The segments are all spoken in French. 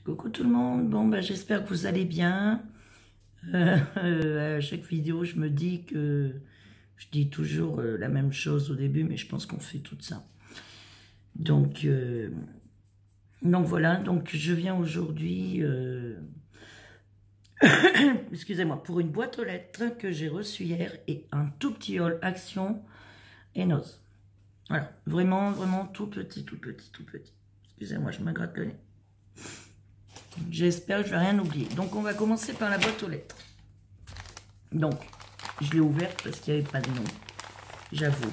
Coucou tout le monde, bon bah j'espère que vous allez bien. À chaque vidéo je me dis que je dis toujours la même chose au début, mais je pense qu'on fait tout ça. Donc voilà, donc je viens aujourd'hui, excusez-moi, pour une boîte aux lettres que j'ai reçue hier et un tout petit haul Action et Noz. Voilà, vraiment, vraiment tout petit, tout petit, tout petit. Excusez-moi, je me gratte le nez. J'espère que je ne vais rien oublier. Donc, on va commencer par la boîte aux lettres. Donc, je l'ai ouverte parce qu'il n'y avait pas de nom. J'avoue.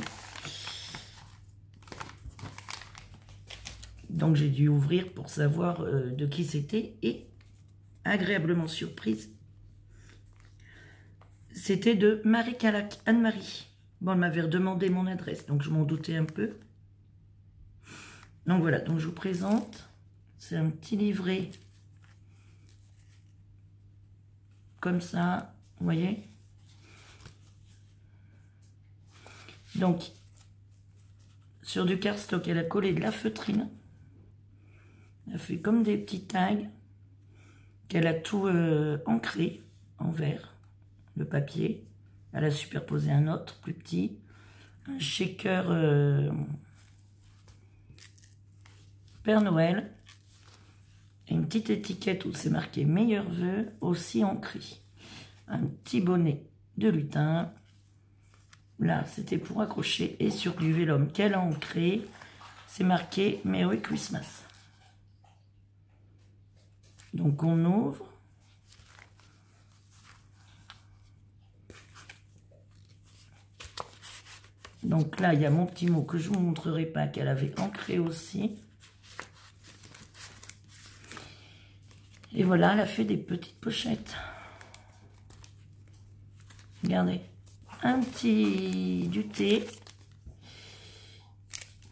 Donc, j'ai dû ouvrir pour savoir de qui c'était. Et, agréablement surprise, c'était de Marie Calac, Anne-Marie. Bon, elle m'avait redemandé mon adresse, donc je m'en doutais un peu. Donc, voilà. Donc, je vous présente. C'est un petit livret. Comme ça, vous voyez. Donc, sur du cardstock, elle a collé de la feutrine. Elle a fait comme des petits tags. Qu'elle a tout ancré en vert, le papier. Elle a superposé un autre, plus petit. Un shaker Père Noël. Et une petite étiquette où c'est marqué meilleurs vœux, aussi ancré. Un petit bonnet de lutin. Là, c'était pour accrocher. Et sur du vélum qu'elle a ancré, c'est marqué Merry Christmas. Donc, on ouvre. Donc là, il y a mon petit mot que je ne vous montrerai pas, qu'elle avait ancré aussi. Et voilà, elle a fait des petites pochettes. Regardez. Un petit du thé.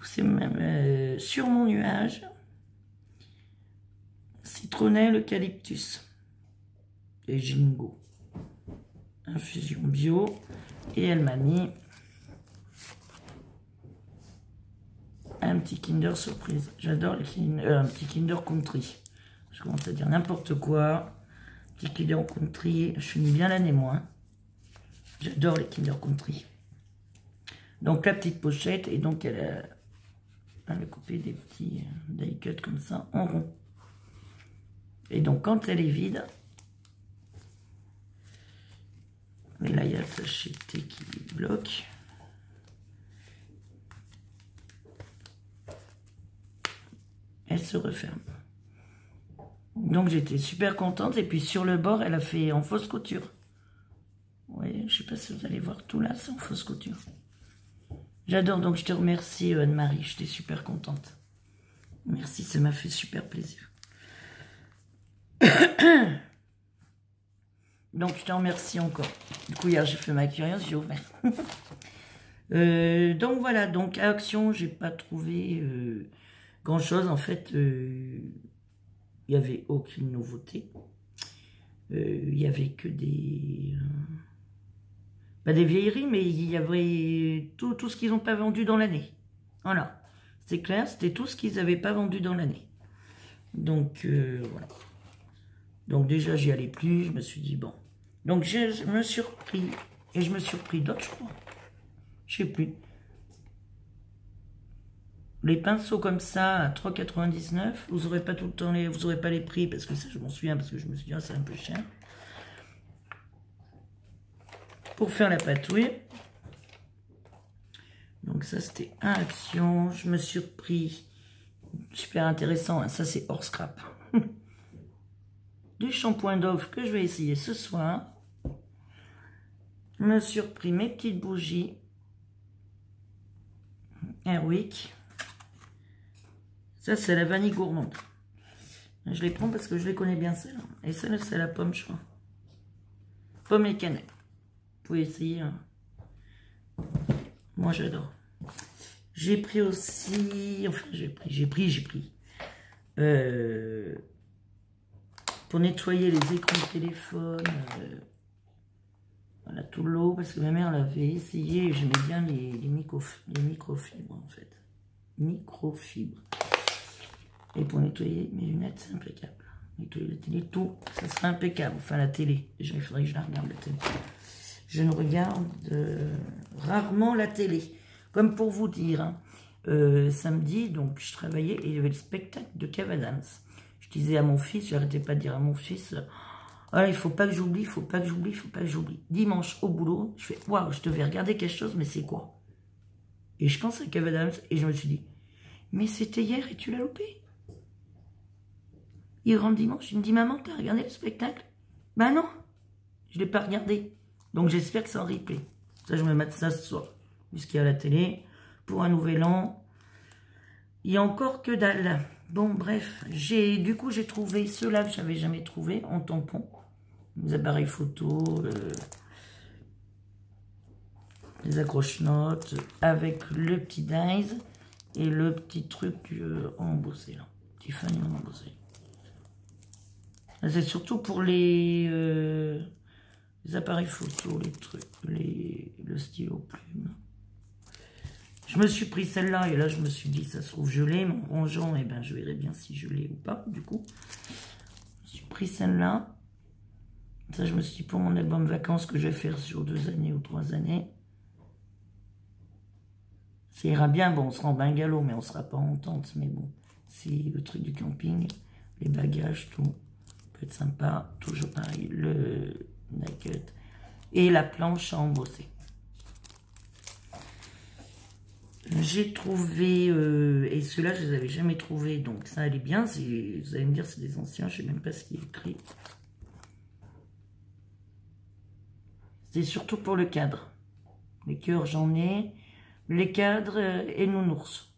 C'est même sur mon nuage. Citronnelle, eucalyptus. Et Jingo. Infusion bio. Et elle m'a mis un petit Kinder Surprise. J'adore les Kinder, un petit Kinder Country. Je commence à dire n'importe quoi. Petit Kinder Country. Je finis bien l'année, moi. J'adore les Kinder Country. Donc la petite pochette. Et donc elle a coupé des petits die cut comme ça en rond. Et donc quand elle est vide. Mais là il y a le sachet de thé qui bloque. Elle se referme. Donc j'étais super contente. Et puis sur le bord, elle a fait en fausse couture. Oui, je sais pas si vous allez voir tout là, c'est en fausse couture. J'adore, donc je te remercie Anne-Marie, j'étais super contente. Merci, ça m'a fait super plaisir. Donc je te remercie encore. Du coup hier j'ai fait ma curieuse, j'ai ouvert. Donc voilà, donc à Action, j'ai pas trouvé grand chose. En fait, il n'y avait aucune nouveauté. Il n'y avait que des... pas des vieilleries, mais il y avait tout ce qu'ils n'ont pas vendu dans l'année. Voilà. C'est clair, c'était tout ce qu'ils n'avaient pas vendu dans l'année. Donc, voilà. Donc déjà, j'y allais plus. Je me suis dit, bon. Donc, je me suis repris. Et je me suis repris d'autres, je crois. Je sais plus. Les pinceaux comme ça, à 3,99. Vous n'aurez pas tout le temps les... Vous n'aurez pas les prix, parce que ça, je m'en souviens, parce que je me suis dit, ah, c'est un peu cher. Pour faire la patouille. Donc ça, c'était un Action. Je me suis repris, super intéressant, hein, ça c'est hors scrap. Du shampoing Dove que je vais essayer ce soir. Je me suis repris mes petites bougies. Airwick. Ça, c'est la vanille gourmande. Je les prends parce que je les connais bien, celle-là. Et celle-là, c'est la pomme, je crois. Pomme et cannelle. Vous pouvez essayer. Hein. Moi, j'adore. J'ai pris aussi... Enfin, j'ai pris. Pour nettoyer les écrans de téléphone. Voilà, tout l'eau. Parce que ma mère l'avait essayé. J'aimais bien les microfibres, en fait. Microfibres. Et pour nettoyer mes lunettes, c'est impeccable. nettoyer la télé, tout, ça serait impeccable. Enfin, la télé, déjà, il faudrait que je la regarde, la télé. Je ne regarde rarement la télé. Comme pour vous dire, hein, samedi, donc, je travaillais et il y avait le spectacle de Kev Adams. Je disais à mon fils, j'arrêtais pas de dire à mon fils, ah, il faut pas que j'oublie, il faut pas que j'oublie, il faut pas que j'oublie. Dimanche, au boulot, je fais, waouh, je devais regarder quelque chose, mais c'est quoi? Et je pense à Kev Adams et je me suis dit, mais c'était hier et tu l'as loupé. Il rentre dimanche, il me dit, maman, t'as regardé le spectacle? Ben non, je l'ai pas regardé. Donc j'espère que c'est en replay. Ça, je me mets ça ce soir. Puisqu'il y a la télé, pour un nouvel an. Il y a encore que dalle. Bon, bref, du coup, j'ai trouvé ceux-là que j'avais jamais trouvé en tampon. Les appareils photo, les accroche-notes, avec le petit dies et le petit truc embossé, là. Petit fanion embossé. C'est surtout pour les appareils photo, les trucs, le stylo plume. Je me suis pris celle-là et là je me suis dit, ça se trouve je l'ai, mais en rangeant, eh ben, je verrai bien si je l'ai ou pas, du coup. Je me suis pris celle-là. Ça, je me suis dit, pour mon album vacances que je vais faire sur 2 années ou 3 années. Ça ira bien, bon, on sera en bungalow, mais on sera pas en tente, mais bon. C'est le truc du camping, les bagages, tout. Peut être sympa, toujours pareil, le naked. Et la planche à embosser. J'ai trouvé, et ceux-là, je les avais jamais trouvés, donc ça allait bien. Vous allez me dire, c'est des anciens, je sais même pas ce qu'il est écrit. C'est surtout pour le cadre. Les cœurs, j'en ai. Les cadres et nounours.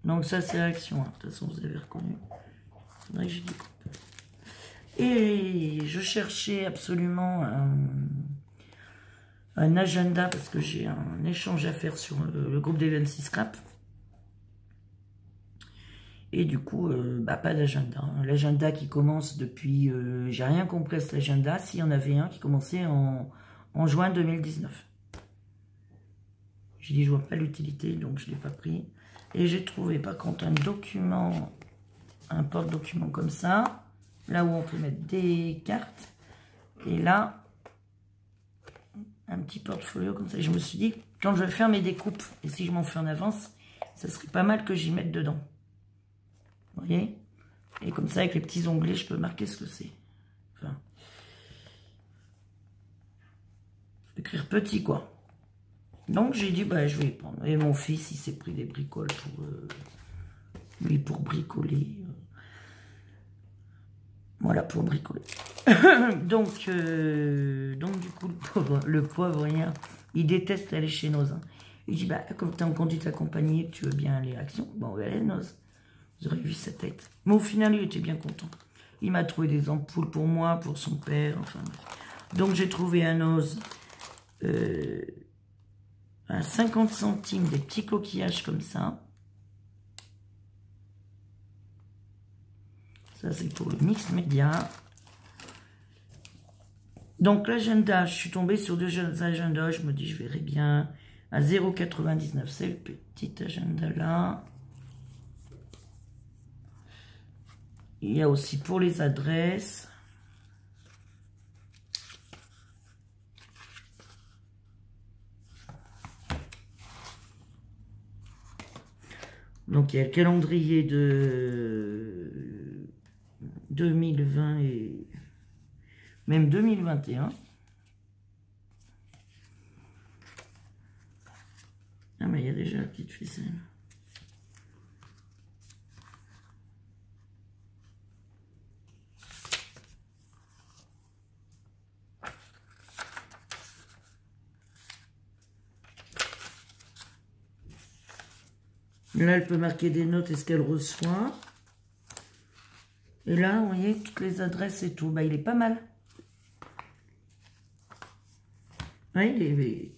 Donc ça, c'est Action. Hein. De toute façon, vous avez reconnu. Faudrait que je découpe. Et je cherchais absolument un agenda parce que j'ai un échange à faire sur le groupe des 26 Scrap. Et du coup, pas d'agenda. L'agenda qui commence depuis... j'ai rien compris à cet agenda. S'il y en avait un qui commençait en juin 2019. J'ai dit, je vois pas l'utilité, donc je ne l'ai pas pris. Et j'ai trouvé, par contre, un document, un porte-document comme ça. Là où on peut mettre des cartes. Et là, un petit portfolio comme ça. Et je me suis dit, quand je vais faire mes découpes, et si je m'en fais en avance, ça serait pas mal que j'y mette dedans. Vous voyez? Et comme ça, avec les petits onglets, je peux marquer ce que c'est. Enfin, je vais écrire petit, quoi. Donc, j'ai dit, bah, je vais prendre. Et mon fils, il s'est pris des bricoles pour... lui, pour bricoler. Voilà, pour bricoler. donc, du coup, le pauvre, rien. Il déteste aller chez Noz. Hein. Il dit, bah, comme tu es en conduite accompagnée, tu veux bien aller à Action, bon, on va aller à Noz. Vous aurez vu sa tête. Mais au final, il était bien content. Il m'a trouvé des ampoules pour moi, pour son père, enfin. Donc, j'ai trouvé un Noz à 50 centimes, des petits coquillages comme ça. Ça, c'est pour le mix média. Donc, l'agenda, je suis tombée sur 2 agendas. Je me dis, je verrai bien. À 0,99, c'est le petit agenda-là. Il y a aussi pour les adresses. Donc, il y a le calendrier de 2020 et même 2021. Ah, mais il y a déjà la petite ficelle. Là, elle peut marquer des notes et ce qu'elle reçoit. Et là, vous voyez, toutes les adresses et tout. Bah, il est pas mal. Ouais, il est...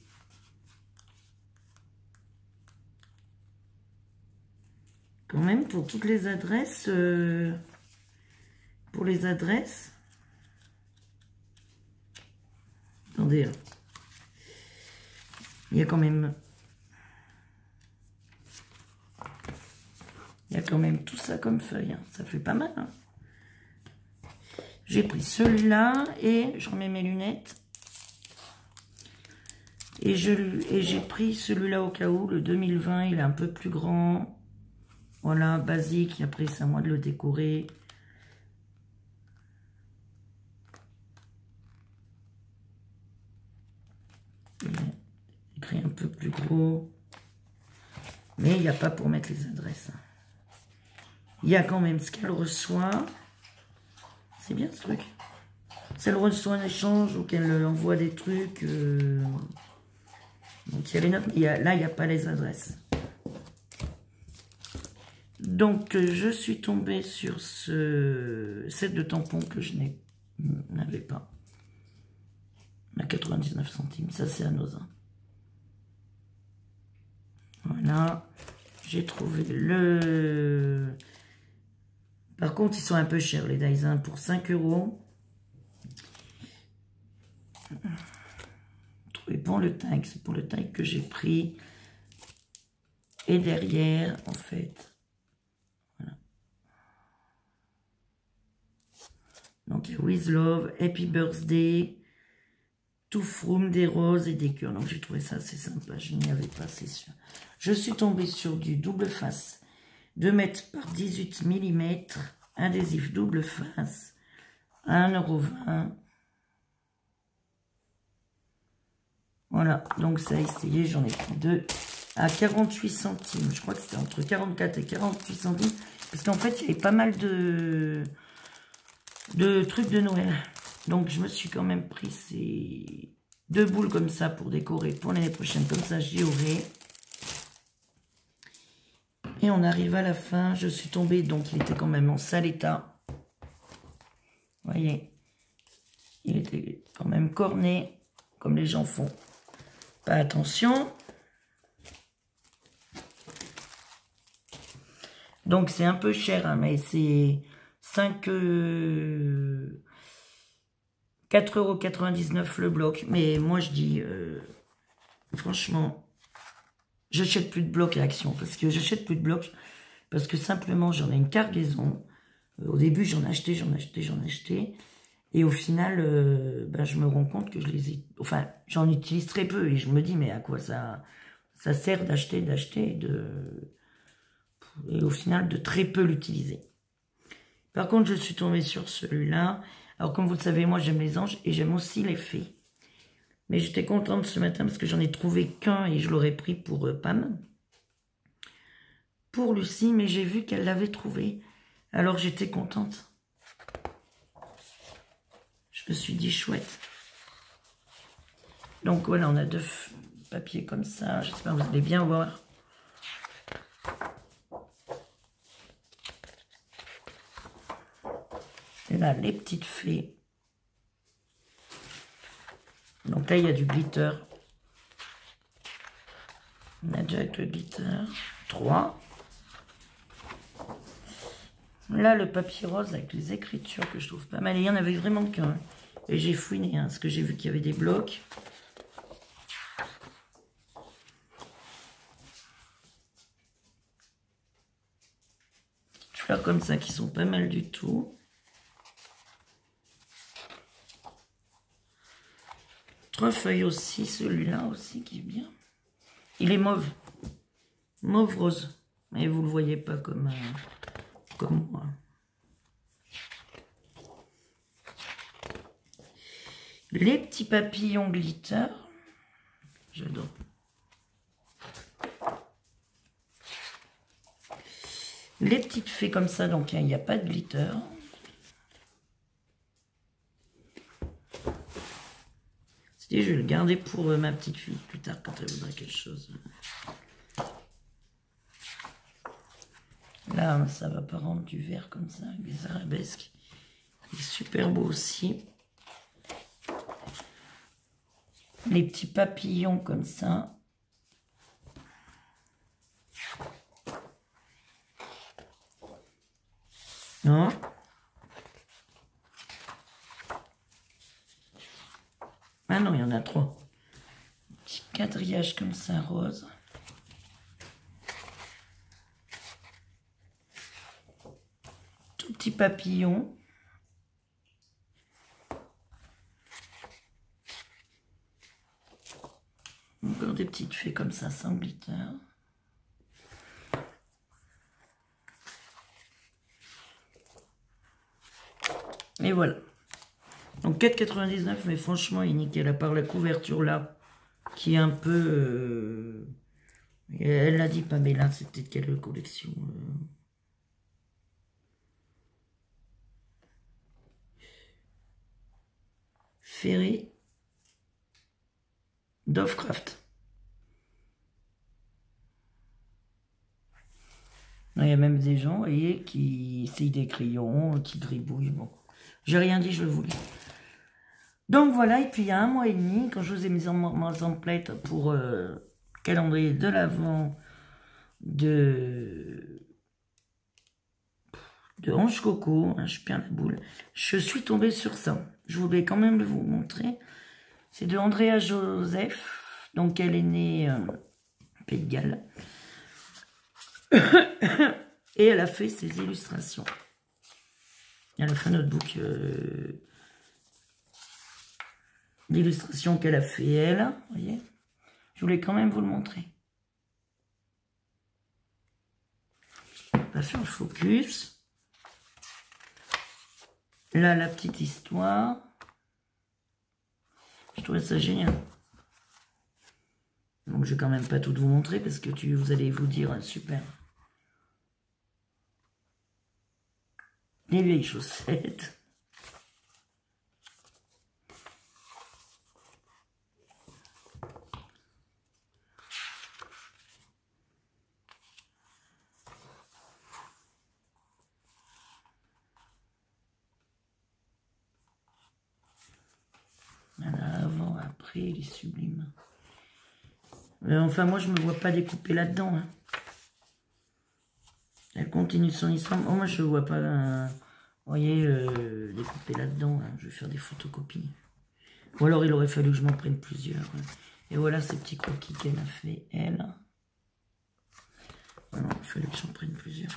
Quand même, pour toutes les adresses... Pour les adresses... Attendez. Il y a quand même... Il y a quand même tout ça comme feuille. Hein. Ça fait pas mal. Hein. J'ai pris celui-là et je remets mes lunettes. Et j'ai pris celui-là au cas où. Le 2020, il est un peu plus grand. Voilà, basique. Et après, c'est à moi de le décorer. Écrit un peu plus gros. Mais il n'y a pas pour mettre les adresses. Il y a quand même ce qu'elle reçoit. C'est bien ce truc. Si elle reçoit un échange ou qu'elle envoie des trucs. Donc il y a les notes. Là, il n'y a pas les adresses. Donc je suis tombée sur ce set de tampons que je n'avais pas. À 99 centimes. Ça, c'est à Nozin. Voilà. J'ai trouvé le... Par contre, ils sont un peu chers, les Dyson, pour 5 €. Et pour le tag, c'est pour le tag que j'ai pris. Et derrière, en fait, voilà. Donc, il y a With Love, Happy Birthday, Tout Froom, des roses et des cœurs. Donc, j'ai trouvé ça assez sympa. Je n'y avais pas, c'est sûr. Je suis tombée sur du double face, 2 mètres par 18 mm, adhésif double face, à 1,20 €. Voilà, donc ça a essayé, j'en ai pris 2 à 48 centimes. Je crois que c'était entre 44 et 48 centimes. Parce qu'en fait, il y avait pas mal de trucs de Noël. Donc, je me suis quand même pris ces 2 boules comme ça pour décorer pour l'année prochaine. Comme ça, j'y aurai. Et on arrive à la fin. Je suis tombée, donc il était quand même en sale état. Vous voyez, il était quand même corné, comme les gens font. Pas attention. Donc c'est un peu cher, hein, mais c'est 4,99 € le bloc. Mais moi je dis, franchement, j'achète plus de blocs à Action. Parce que j'achète plus de blocs. Parce que simplement j'en ai une cargaison. Au début j'en achetais. Et au final, je me rends compte que je les ai... Enfin, j'en utilise très peu. Et je me dis, mais à quoi ça sert d'acheter, et au final, de très peu l'utiliser. Par contre, je suis tombée sur celui-là. Alors, comme vous le savez, moi, j'aime les anges et j'aime aussi les fées. Mais j'étais contente ce matin parce que j'en ai trouvé qu'un et je l'aurais pris pour Pam. Pour Lucie, mais j'ai vu qu'elle l'avait trouvé. Alors, j'étais contente. Je me suis dit chouette. Donc voilà, on a 2 papiers comme ça. J'espère que vous allez bien voir. Et là, les petites fées. Donc là, il y a du glitter. On a déjà avec le glitter. 3. Là, le papier rose avec les écritures que je trouve pas mal. Et il y en avait vraiment qu'un. Et j'ai fouiné, hein, parce que j'ai vu qu'il y avait des blocs. Petites fleurs comme ça qui sont pas mal du tout. 3 feuilles aussi, celui-là aussi qui est bien. Il est mauve. Mauve rose. Mais vous le voyez pas comme moi. Les petits papillons glitter. J'adore. Les petites fées comme ça, donc il n'y a pas de glitter. Je vais le garder pour ma petite fille plus tard quand elle voudra quelque chose. Là, ça va pas rendre du vert comme ça, avec des arabesques. Il est super beau aussi. Les petits papillons comme ça. Non. Ah non, il y en a 3. Petit quadrillage comme ça, rose. tout petit papillon. Encore des petites fées comme ça, sans glitter. Et voilà. Donc 4,99, mais franchement, il est nickel, à part la couverture là, qui est un peu... elle l'a dit, Pamela, c'était de quelle collection Ferry Dovecraft. Il y a même des gens, vous voyez, qui essayent des crayons, qui gribouillent. Bon, j'ai rien dit, je le voulais. Donc voilà, et puis il y a 1 mois et demi, quand je vous ai mis en template pour calendrier de l'Avent de Ange Coco, hein, je perds la boule, je suis tombée sur ça. Je voulais quand même vous montrer. C'est de Andrea Joseph, donc elle est née Pays de Galles. Et elle a fait ses illustrations. Elle a fait notre book d'illustrations qu'elle a fait elle. Vous voyez, je voulais quand même vous le montrer. On va faire le focus. Là, la petite histoire. Je trouvais ça génial. Donc, je vais quand même pas tout vous montrer parce que vous allez vous dire super. Les vieilles chaussettes. Voilà, avant, après, il est sublime. Enfin, moi, je me vois pas découper là-dedans. Hein. Elle continue son histoire. Oh, moi, je ne vois pas, vous voyez, découper là-dedans. Hein. Je vais faire des photocopies. Ou alors, il aurait fallu que je m'en prenne plusieurs. Et voilà ces petits croquis qu'elle a fait, elle. Alors, il fallait que j'en prenne plusieurs.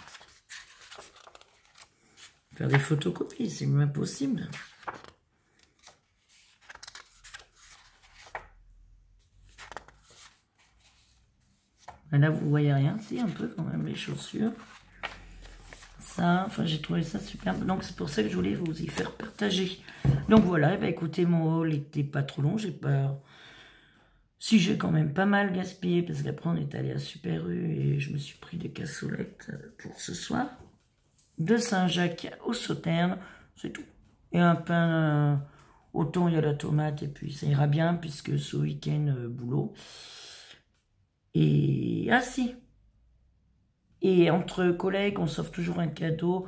Faire des photocopies, c'est même impossible. Là, vous voyez rien. Si, un peu quand même, les chaussures. Ça, enfin, j'ai trouvé ça superbe. Donc, c'est pour ça que je voulais vous y faire partager. Donc, voilà. Et ben, écoutez, mon haul n'était pas trop long. J'ai pas... Si, j'ai quand même pas mal gaspillé, parce qu'après, on est allé à Super U et je me suis pris des cassolettes pour ce soir. De Saint-Jacques au Sauterne, c'est tout. Et un pain au thon, il y a la tomate, et puis ça ira bien, puisque ce week-end, boulot. Et, ah si. Et entre collègues, on s'offre toujours un cadeau,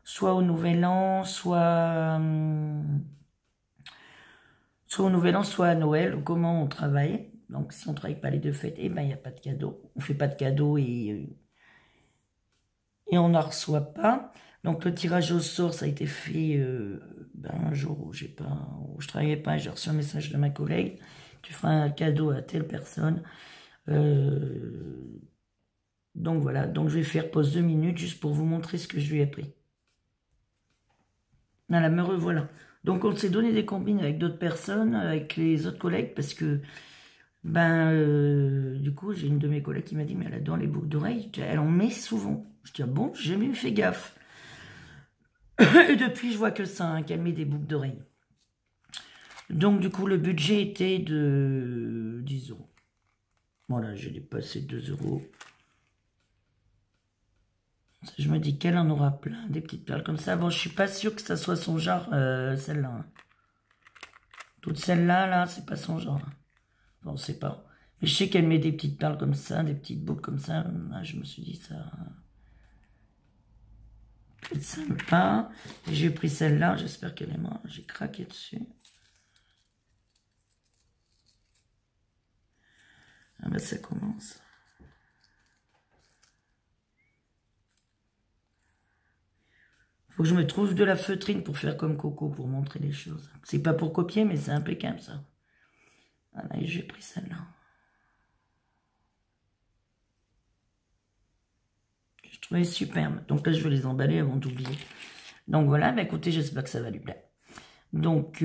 soit au Nouvel An, soit au Nouvel An, soit à Noël, comment on travaille. Donc, si on ne travaille pas les deux fêtes, eh ben, il n'y a pas de cadeau. On ne fait pas de cadeau et on n'en reçoit pas. Donc, le tirage au sort, ça a été fait un jour où je ne travaillais pas. J'ai reçu un message de ma collègue. Tu feras un cadeau à telle personne. Donc, voilà. Donc, je vais faire pause 2 minutes juste pour vous montrer ce que je lui ai pris. Voilà, me revoilà. Donc, on s'est donné des combines avec d'autres personnes, avec les autres collègues, parce que, du coup, j'ai une de mes collègues qui m'a dit, mais elle adore les boucles d'oreilles, elle en met souvent. Je dis, ah bon, j'ai jamais fait gaffe. Et depuis, je vois que ça, hein, qu'elle met des boucles d'oreilles. Donc, du coup, le budget était de 10 €. Voilà, j'ai dépassé 2 €. Je me dis qu'elle en aura plein, des petites perles comme ça. Bon, je suis pas sûre que ça soit son genre, celle-là. Hein. Toutes celles-là, là, c'est pas son genre. Hein. Bon, on sait pas. Mais je sais qu'elle met des petites perles comme ça, des petites boucles comme ça. Là, je me suis dit, ça peut être sympa. J'ai pris celle-là, j'espère qu'elle est morte. J'ai craqué dessus. Ah ben, ça commence. Faut que je me trouve de la feutrine pour faire comme Coco, pour montrer les choses. C'est pas pour copier, mais c'est impeccable, ça. Voilà, et j'ai pris celle-là. Je trouvais superbe. Donc là, je vais les emballer avant d'oublier. Donc voilà, bah écoutez, j'espère que ça va lui plaire. Donc,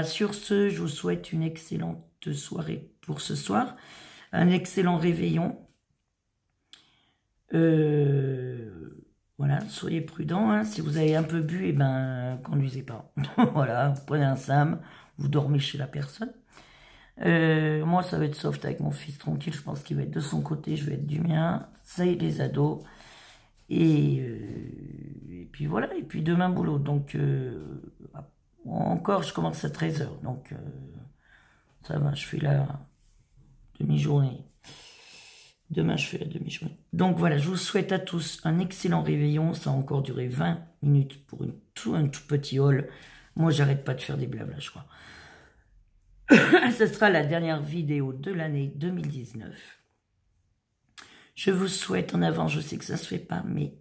sur ce, je vous souhaite une excellente soirée pour ce soir. Un excellent réveillon. Voilà, soyez prudents. Hein. Si vous avez un peu bu, eh ben, conduisez pas. Voilà, vous prenez un SAM, vous dormez chez la personne. Moi, ça va être soft avec mon fils tranquille. Je pense qu'il va être de son côté, je vais être du mien. Ça y est, les ados. Et puis voilà, et puis demain boulot. Donc, encore, je commence à 13 h. Donc, ça va, je fais la demi-journée. Demain, je fais la demi-journée. Donc voilà, je vous souhaite à tous un excellent réveillon. Ça a encore duré 20 minutes pour un tout petit haul. Moi, j'arrête pas de faire des blabla, je crois. Ce sera la dernière vidéo de l'année 2019. Je vous souhaite en avant, je sais que ça se fait pas, mais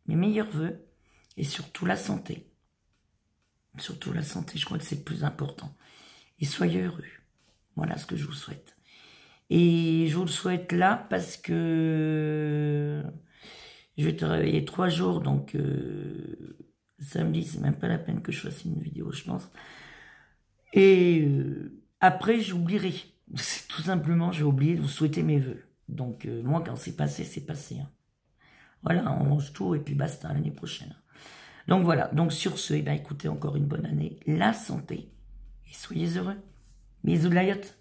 mes meilleurs vœux et surtout la santé. Surtout la santé, je crois que c'est le plus important. Et soyez heureux. Voilà ce que je vous souhaite. Et je vous le souhaite là parce que je vais te réveiller 3 jours, donc samedi, c'est même pas la peine que je fasse une vidéo, je pense. Et après, j'oublierai. C'est tout simplement, j'ai oublié de vous souhaiter mes vœux. Donc moi, quand c'est passé, c'est passé. Hein. Voilà, on mange tout et puis basta, l'année prochaine. Donc voilà, donc sur ce, eh bien, écoutez, encore une bonne année, la santé, et soyez heureux. Bisous de la yacht.